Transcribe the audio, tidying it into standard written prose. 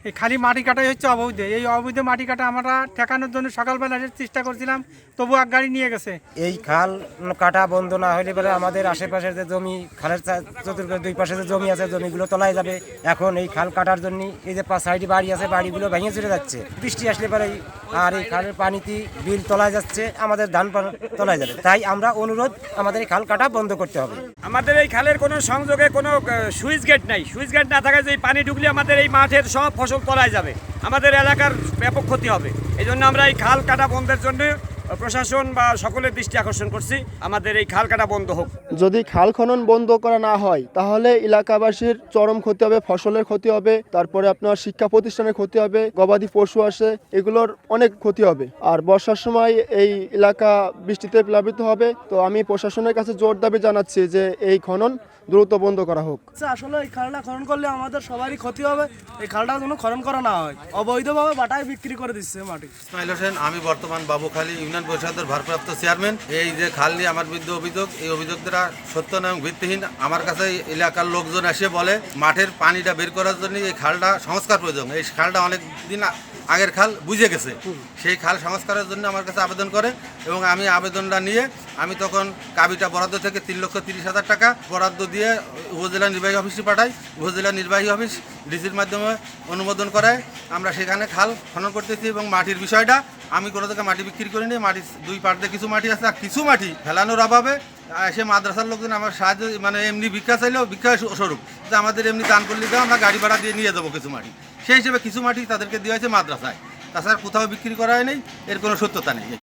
এই খালি মাটি কাটাই হচ্ছে অবৈধ। এই অবৈধ মাটি কাটা আমরা ঠেকানোর জন্য সকালবেলা এসে চেষ্টা করছিলাম, তবু এক গাড়ি নিয়ে গেছে। এই খাল কাটা বন্ধ না হলে পরে আমাদের আশেপাশের যে জমি, খালের চতুর্থ দুই পাশে যে জমি আছে, জমিগুলো তলায় যাবে। এখন এই খাল কাটার জন্য এই যে সাইডে বাড়ি আছে, বাড়িগুলো ভেঙে চলে যাচ্ছে বৃষ্টি আসলে পরে। আর এই খালের পানিতে বিল তলায় যাচ্ছে, আমাদের ধান তলায় যাবে। তাই আমরা অনুরোধ, আমাদের এই খাল কাটা বন্ধ করতে হবে। আমাদের এই খালের কোনো সংযোগে কোনো সুইচ গেট নাই। সুইচ গেট না থাকায় যে পানি ঢুকলে আমাদের এই মাঠের সব ফসল তলায় যাবে, আমাদের এলাকার ব্যাপক ক্ষতি হবে। এই জন্য আমরা এই খাল কাটা বন্ধের জন্য প্রশাসন বা সকলের দৃষ্টি আকর্ষণ করছি, আমাদের এই খাল কাটা বন্ধ হোক। যদি খাল খনন বন্ধ করা না হয় তাহলে এলাকাবাসীর চরম ক্ষতি হবে, ফসলের ক্ষতি হবে, তারপরে আপনার শিক্ষা প্রতিষ্ঠানের ক্ষতি হবে, গবাদি পশু আসে, এগুলোর অনেক ক্ষতি হবে। আর বর্ষার সময় এই এলাকা বৃষ্টিতে প্লাবিত হবে। তো আমি প্রশাসনের কাছে জোর দাবি জানাচ্ছি যে এই খনন দ্রুত বন্ধ করা হোক। আসলে এই খালটা খনন করলে আমাদের সবারই ক্ষতি হবে। এই খালটা যেন খনন করা না হয়, অবৈধভাবে বাটায় বিক্রি করে দিচ্ছে মাটি। ইসমাইল হোসেন, আমি বর্তমান বাবুখালী ইউনিয়ন পরিষদের ভারপ্রাপ্ত চেয়ারম্যান। এই যে খাল নিয়ে আমার বিরুদ্ধে অভিযোগ, এই অভিযোগ দ্বারা সত্য এবং ভিত্তিহীন। আমার কাছে এলাকার লোকজন এসে বলে মাঠের পানিটা বের করার জন্য এই খালটা সংস্কার প্রয়োজন। এই খালটা অনেক দিন আগের খাল বুঝে গেছে, সেই খাল সংস্কারের জন্য আমার কাছে আবেদন করে এবং আমি আবেদনটা নিয়ে আমি তখন কাবিটা বরাদ্দ থেকে 3,30,000 টাকা বরাদ্দ দিয়ে উপজেলা নির্বাহী অফিসে পাঠাই। উপজেলা নির্বাহী অফিস ডিসির মাধ্যমে অনুমোদন করায় আমরা সেখানে খাল খনন করতেছি। এবং মাটির বিষয়টা আমি কোনো থেকে মাটি বিক্রি করিনি। মাটির দুই পার্টে কিছু মাটি আছে, আর কিছু মাটি ফেলানোর অভাবে সে মাদ্রাসার লোকজন আমার সাহায্য মানে এমনি ভিক্ষা চাইলেও ভিক্ষা স্বরূপ যে আমাদের এমনি দান করলে দাও, আমরা গাড়ি ভাড়া দিয়ে নিয়ে যাবো কিছু মাটি। সেই হিসেবে কিছু মাটি তাদেরকে দেওয়া হয়েছে মাদ্রাসায়, তাছাড়া কোথাও বিক্রি করা হয়নি, এর কোনো সত্যতা নেই।